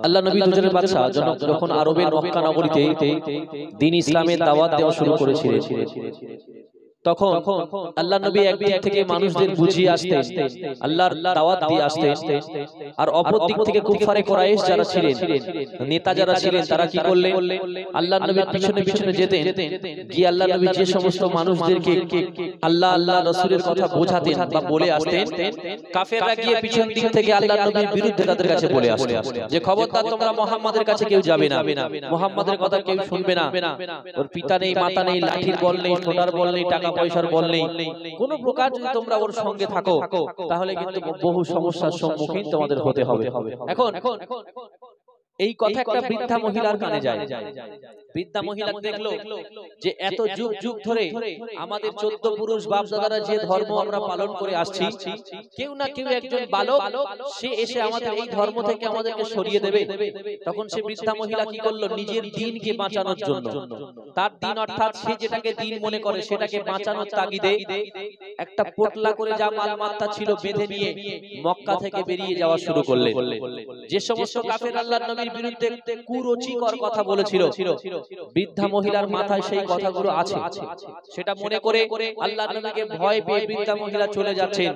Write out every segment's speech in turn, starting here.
আল্লাহ নবী দুজনের বাদশা যখন আরবের মক্কা নগরীতে দ্বীন ইসলামের দাওয়াত দেওয়া শুরু করেছিলেন, তখন আল্লাহ নবী একদিক থেকে মানুষদের বুঝিয়ে আসতেন, আল্লাহর দাওয়াত দিয়ে আসতেন, আর অপর দিক থেকে কুফারে কুরাইশ যারা ছিলেন, নেতা যারা ছিলেন, তারা কি করলেন, আল্লাহ নবীর পিছনে পিছনে যেতেন, গিয়ে আল্লাহ নবী যে সমস্ত মানুষদেরকে আল্লাহ আল্লাহ রাসূলের কথা বোঝাতেন বা বলে আসতেন, কাফেররা গিয়ে পিছন দিক থেকে আল্লাহ নবীর বিরুদ্ধে তাদের কাছে বলে আসতেন যে খবরদার তোমরা মুহাম্মাদের কাছে কেউ যাবে না, মুহাম্মাদের কথা কেউ শুনবে না, ওর পিতা নেই, মাতা নেই, লাঠির বল নেই, ছোটার বল নেই, টাকা পয়সার বল নেই, কোন প্রকার যদি তোমরা ওর সঙ্গে থাকো তাহলে কিন্তু বহু সমস্যার সম্মুখীন তোমাদের হতে হবে। এখন এই কথা একটা বৃদ্ধা মহিলার কানে যায়। বৃদ্ধা মহিলা দেখলো যে এত যুগ যুগ ধরে আমাদের 14 পুরুষ বাপ দাদারা যে ধর্ম আমরা পালন করে আসছি, কেউ না কেউ একজন বালক সে এসে আমাদের এই ধর্ম থেকে আমাদেরকে সরিয়ে দেবে। তখন সে বৃদ্ধা মহিলা কি করলো, নিজের দ্বীনকে বাঁচানোর জন্য, তার দ্বীন অর্থাৎ সে যেটাকে দ্বীন মনে করে সেটাকে বাঁচানোর তাগিদে একটা পোটলা করে যা মালমাত্তা ছিল বেঁধে নিয়ে মক্কা থেকে বেরিয়ে যাওয়া শুরু করলেন। যে সমস্ত কাফের আল্লাহর নবীর বিরুদ্ধে কুরুচিকর কথা বলেছিল, বৃদ্ধা মহিলার মাথায় সেই কথাগুলো আছে। সেটা মনে করে আল্লাহর নবীকে ভয় পেয়ে বৃদ্ধা মহিলা চলে যাচ্ছেন।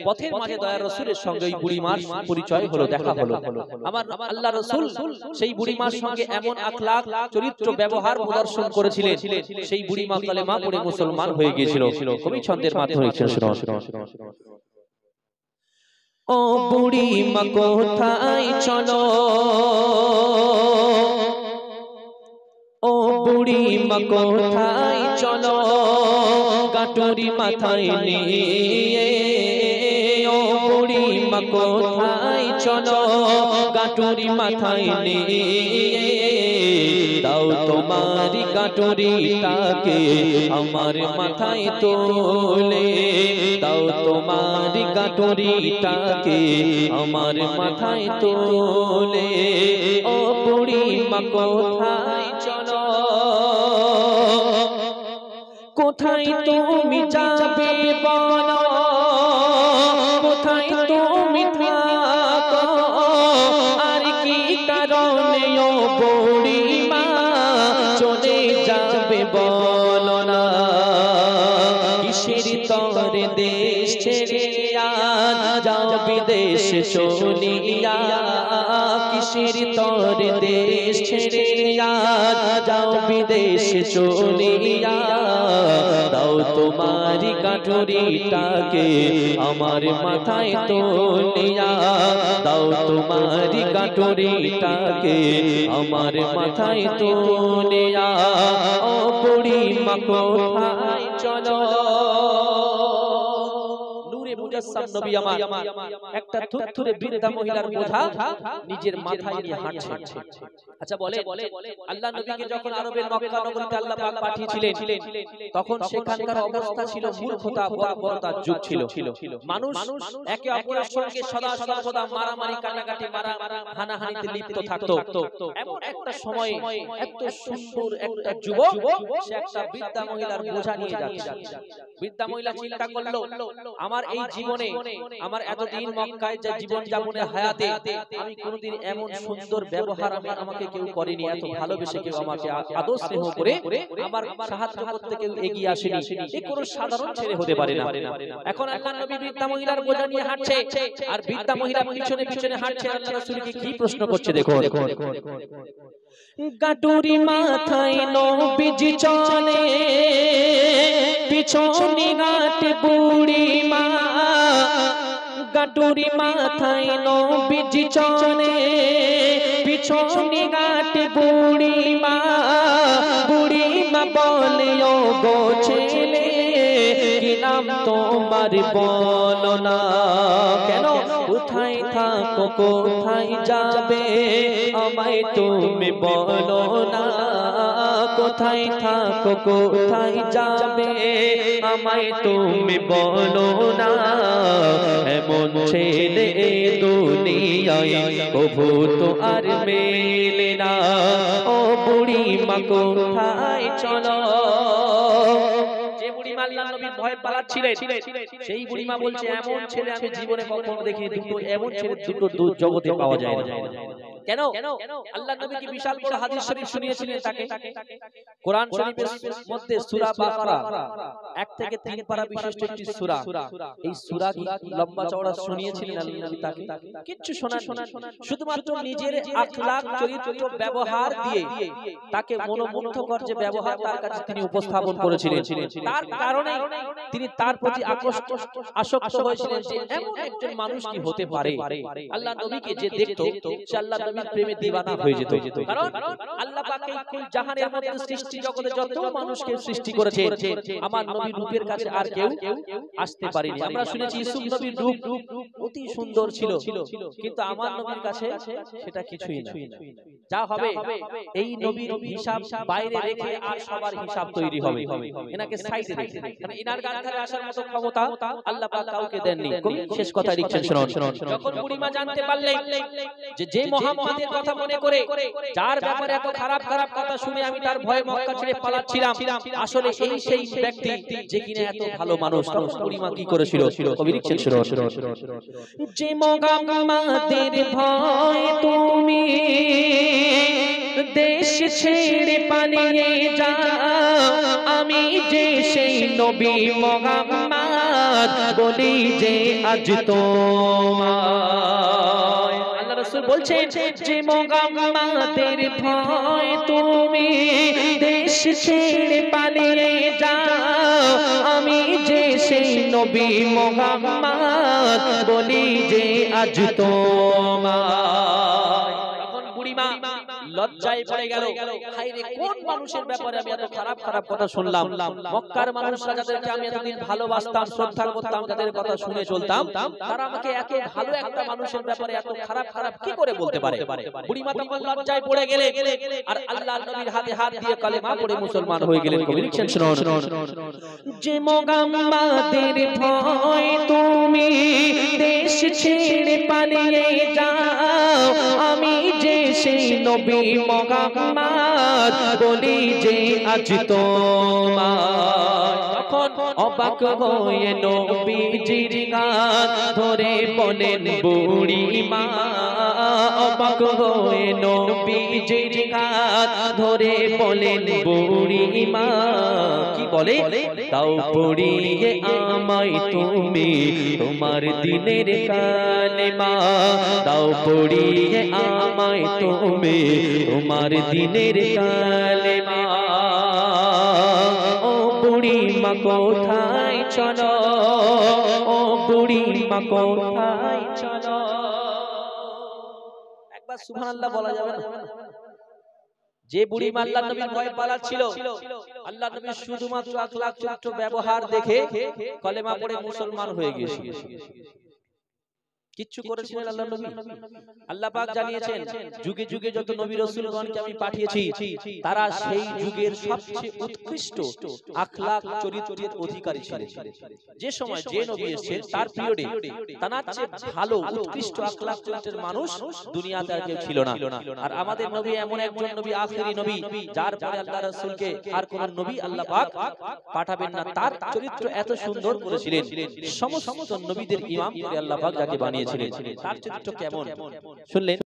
পথের মাঝে দয়ার রাসূলের সঙ্গে ওই বুড়িমার পরিচয় হলো, দেখা হলো। আমার আল্লাহর রাসূল সেই বুড়িমার সঙ্গে এমন আখলাক চরিত্র ব্যবহার প্রদর্শন করেছিলেন, সেই বুড়িমা কালেমা পড়ে মুসলমান হয়ে গিয়েছিল। কবি ছন্দের মাধ্যমে শোনাও। ও বুড়ি মা কোথায় চলো, ও বুড়ি মা কোথায় চলো, গাটুরি মাথায় নিয়ে, ও বুড়ি মা কোথায় চলো, গাটুরি মাথায় নিয়ে, দাও তোমারি গাটুরিটাকে আমার মাথায় তোলে, দাও তোমারি গাটুরিটাকে আমার মাথায় তোলে, ও বুড়ি মা কোথায় চলো, কোথায় তুমি যাবে বলো, কোথায় তুমি থাকো, আর কি কারণে ও বুড়ি মা চলে যাবে বলো না, কিসের তরে দেশ ছেড়ে যাও বিদেশ চলিয়া, কিসের তরে দেশ ছেড়ে যাও বিদেশ চলিয়া, দাও তোমারি গাটুরিটাকে আমার মাথায় তোলিয়া, দাও তোমারি গাটুরিটাকে আমার মাথায় তোলিয়া, ও বুড়ি মা কোথায় চলো। মুজাসসাম নবী আমার একটা থুরথুরে বৃদ্ধা মহিলার বোঝা নিজের মাথায় নিয়ে হাঁটছে। আচ্ছা বলে আল্লাহ নবীকে যখন আরবের মক্কা নগরীতে আল্লাহ পাক পাঠিয়েছিলেন, তখন সেখানকার অবস্থা ছিল মূর্খতা বর্বরতার যুগ ছিল। মানুষ একে অপরের সঙ্গে সদা সর্বদা মারামারি কাটাকাটি হানাহানিতে লিপ্ত থাকতো। এমন একটা সময়ে এত সুন্দর একটা যুবক সে একটা বৃদ্ধা মহিলার বোঝা নিয়ে যাচ্ছে। বৃদ্ধা মহিলা চিন্তা করলো, আমার এই জীবনে, আমার এতদিন মক্কায় যে জীবন যাপনের হায়াতে আমি কোনোদিন এমন সুন্দর ব্যবহার আমাকে কেউ করেনি, এত ভালোবেসে কেউ আমাকে আদর স্নেহ করে আমার সাহায্য করতে কেউ এগিয়ে আসেনি, এ কোনো সাধারণ ছেলে হতে পারে না। এখন আল্লাহর নবী বৃদ্ধা মহিলার বোঝা নিয়ে হাঁটছে, আর বৃদ্ধা মহিলা পিছনে পিছনে হাঁটছে। আল্লাহ রাসূলকে কি প্রশ্ন করছে দেখো, গাটুরি মাথায় নবীজি চলে, পিছনে গাটে বুড়ি মা, গাটুরি মাথায় নবীজি চলে, পিছনে গাটে বুড়ি মা, বুড়ি মা বলে ও গো ছেলে কি নাম তোমার বলো না, কেন কোথায় থাকো কোথায় যাবে আমায় তুমি বলো না, কোথায় থাকো কোথায় যাবে আমায় তুমি বলো না, এমন ছেলে দুনিয়ায় কভু তো আর মেলে না, ও বুড়ি মা কোথায় চলো। যে বুড়িমা আল্লাহর নবীর ভয় পালাচ্ছিলেন, সেই বুড়িমা বলছে এমন ছেলে আমি জীবনে কখনো দেখিনি, দুটো এমন ছেলে দুটো জগতে পাওয়া যায় না। কেন আল্লাহ নবী কি বিশাল বড় হাদিস শরীফ শুনিয়েছিলেন তাকে? কোরআন শরীফের মধ্যে সূরা বাকারা 1 থেকে 3 পারা বিশিষ্ট একটি সূরা, এই সূরা কি লম্বা চওড়া শুনিয়েছিলেন আল্লাহ নবী তাকে? কিচ্ছু শোনা, শুধুমাত্র নিজের আখলাক চরিত্র ব্যবহার দিয়ে তাকে মনোমুগ্ধকর যে ব্যবহার তার কাছে তিনি উপস্থাপন করেছিলেন, তার কারণে তিনি তার প্রতি আসক্ত হয়েছিলেন যে এমন একজন মানুষ কি হতে পারে। আল্লাহ নবীকে যে দেখতো সে আল্লাহ নবীর প্রেমে দিওয়ানা হয়ে যেত। কারণ আল্লাহ পাক এই কুল জাহানের মধ্যে সৃষ্টি জগতে যত মানুষকে সৃষ্টি করেছে আমার নবীর রূপের কাছে আর কেউ আসতে পারেনি। আমরা শুনেছি ইউসুফ নবীর রূপ অতি সুন্দর ছিল, কিন্তু আমার নবীর কাছে সেটা কিছুই না। যা হবে এই নবীর হিসাব বাইরে রেখে আর সবার হিসাব তৈরি হবে, এনাকে সাইডে রেখে, মানে ইনার গান্ধারে আসার মতো ক্ষমতা আল্লাহ পাক কাউকে দেননি। শেষ কথা লিখছেন শুনুন। যখন বুড়িমা জানতে পারলেন যে মুহাম্মাদের কথা মনে করে যার ব্যাপারে এত খারাপ খারাপ কথা শুনে আমি তার ভয়ে মক্কা ছেড়ে পালাচ্ছিলাম, আসলে এই সেই ব্যক্তি যে কিনা এত ভালো মানুষ, তখন বুড়িমা কি করেছিল? কবি লিখছেন শুনুন। যে মুহাম্মাদের ভয় তুমি দেশ ছেড়ে পালিয়ে যাও, আমি যে সেই নবী মুহাম্মদ বলি যে আজ তোমায়। আল্লাহ রাসূল বলছেন যে মুহাম্মাদের ভয় তুমি দেশ ছেড়ে পালিয়ে যাও, আমি যে সেই নবী মুহাম্মদ বলি যে আজ তোমায়। তখন বুড়িমা লজ্জায় পড়ে গেল, হায়রে কোন মানুষের ব্যাপারে আমি এত খারাপ খারাপ কথা শুনলাম। মক্কার মানুষরা যাদেরকে আমি এতদিন ভালোবাসতাম, শ্রদ্ধা করতাম, যাদের কথা শুনে চলতাম, তারা আমাকে এত ভালো একটা মানুষের ব্যাপারে এত খারাপ খারাপ কি করে বলতে পারে? বুড়িমা তখন লজ্জায় পড়ে গেলে আর আল্লাহর নবীর হাতে হাত দিয়ে কালেমা পড়ে মুসলমান হয়ে গেলেন। কবি লিখছেন শুনুন। যে মুহাম্মাদের ভয় তুমি দেশ ছেড়ে পালিয়ে যাও, আমি যে সেই নবী মুহাম্মদ বলি যে আজ তোমায়। তখন অবাক হয়ে নবীজির গান ধরে বলেন বুড়িমা, অবাক হয়ে নবীজির গান ধরে বলেন বুড়িমা, কি বলে? তাও পড়িয়ে আমায় তুমি তোমার দিনের কালেমা, তাও পড়িয়ে আমায় তুমি তোমার দিনের কালেমা। ও বুড়িমা কোথায় চলো, ও বুড়িমা কোথায় চলো। একবার সুবহানাল্লাহ বলা যাবে না? যে বুড়িমা আল্লাহর নবীর ভয়ে পালাচ্ছিল, আল্লাহর নবী শুধুমাত্র আখলাক চরিত্র ব্যবহার দেখে কলেমা পড়ে মুসলমান হয়ে গিয়েছিল। কিচ্ছু করেছিলেন আল্লাহর নবী? আল্লাহ পাক জানিয়েছেন যুগে যুগে যত নবী রাসূলগণকে আমি পাঠিয়েছি তারা সেই যুগের সবচেয়ে উৎকৃষ্ট আখলাক চরিত্রের অধিকারী ছিলেন। যে সময় যে নবী এসেছেন তার পিরিয়ডে তার চেয়ে ভালো উৎকৃষ্ট আখলাক চরিত্রের মানুষ দুনিয়াতে আর কেউ ছিল না। আর আমাদের নবী এমন একজন নবী, আখেরি নবী, যার পরে আল্লাহ রাসূলকে আর কোন নবী আল্লাহ পাক পাঠাবেন না। তার চরিত্র এত সুন্দর করেছিলেন, সমস্ত নবীদের ইমাম করে আল্লাহ পাক যাকে বানিয়েছিলেন, তার চরিত্র কেমন শুনলেন?